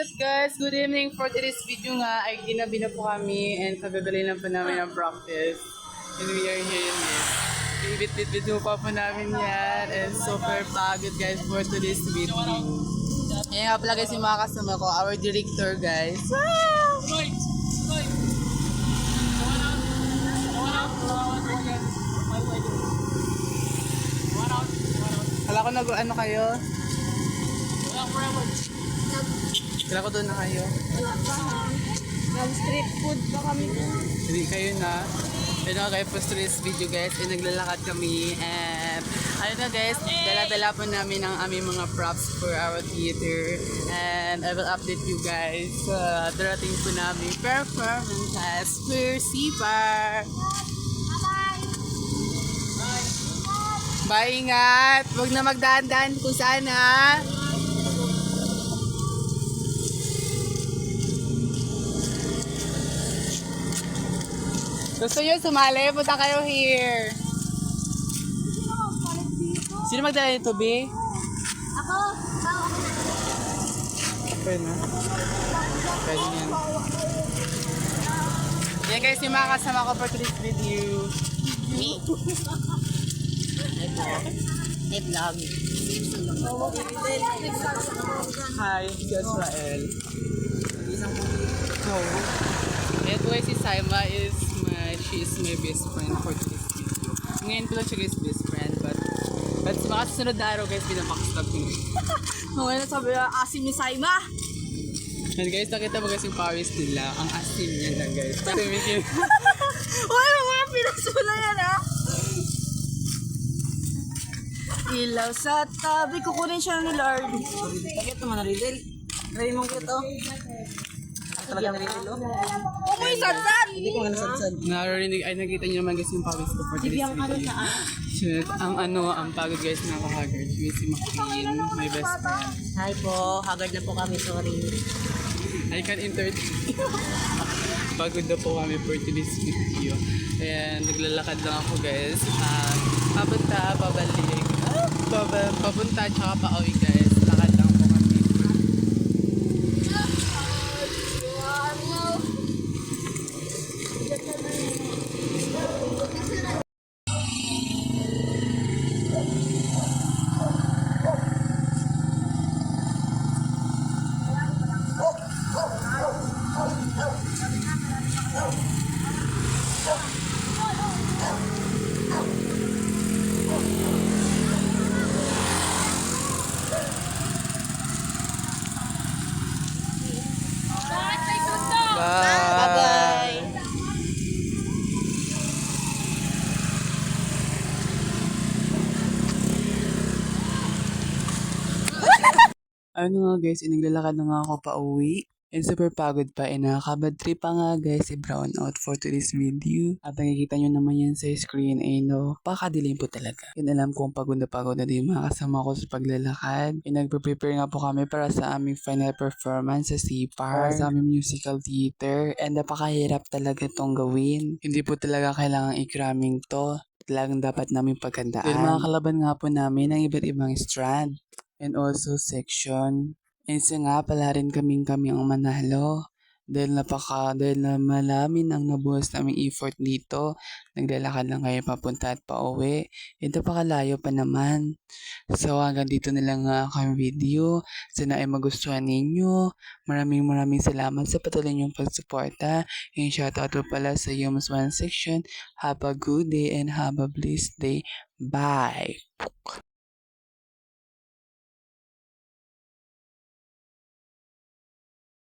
up guys? Good evening. For today's video nga ay ginabi na po kami and kagagaling lang po namin ang practice. And we are here in this. Ibit-bit pa po namin yan and super pagod guys for today's video. Ayan nga pala guys yung mga kasama ko, our director guys. Kala ko ano kayo? Kala ko doon na kayo. Nag-street food pa kami. Hindi kayo na. Ayun na kayo po street video guys. And naglalakad kami. And ayun na guys, dala-dala po namin ang aming mga props for our theater. And I will update you guys sa darating po namin performance as for CPAR. Bye, ingat! Huwag na magdaan-daan kung saan ha! Gusto nyo sumali? Punta kayo here! Sino magdala nito, B? Ako. Pwede na. Pwede yan. Yan guys, yung mga kasama ko for today's video. Me. Hey vlog. Hi, si Israel. No. Ito guys, si Saima she is my best friend for today's video. Ngayon ko lang siya guys best friend, but sa mga susunod na araw guys, pinapakastab ko na. Ngayon sabi na asim ni Saima. And guys, nakita mo guys yung pawis nila. Ang asim niya lang guys. Pero medyo... Wala mga pinasula yan ha. Ilaw sa tabi, kukunin siya ni Lord. Bakit naman naridel? Try mo kito. Talaga naridel o? Uy, sansan! Hindi ko nga nasadsad. Narinig, ay nakita niyo naman guys yung pawis ko for today's video. Shit, ang pagod guys, nakaka-haggard. Si McQueen, my best friend. Hi po, haggard na po kami, sorry. I can entertain. Pagod na po kami for today's video. Ayan, naglalakad lang ako guys. Papunta, pabalik. Papunta, tsaka pauwi guys. Lakad lang po kami. Bye-bye! Ano nga guys, naglalakad na nga ako pa uwi. And super pagod pa. And nakakabad trip pa nga guys si Brown out for today's video. At nakikita nyo naman yan sa screen. Ay no, pakadilim po talaga. And alam kong pagod na din mga kasama ko sa paglalakad. And nagpe-prepare nga po kami para sa aming final performance sa CPAR. Sa aming musical theater. And napakahirap talaga itong gawin. Hindi po talaga kailangang i-cramming to. Talagang dapat namin pagkandaan. Dahil mga kalaban nga po namin ng iba't ibang strand. And also section. And so nga pala rin kami ang manalo. Dahil na malamin ang nabuhos naming effort dito. Naglalakad lang kayo papunta at pauwi. And napakalayo pa naman. So hanggang dito na lang ang video. Sana ay magustuhan ninyo. Maraming salamat sa patuloy niyong pagsuporta. And shoutout po pala sa Yums 1 section. Have a good day and have a blessed day. Bye!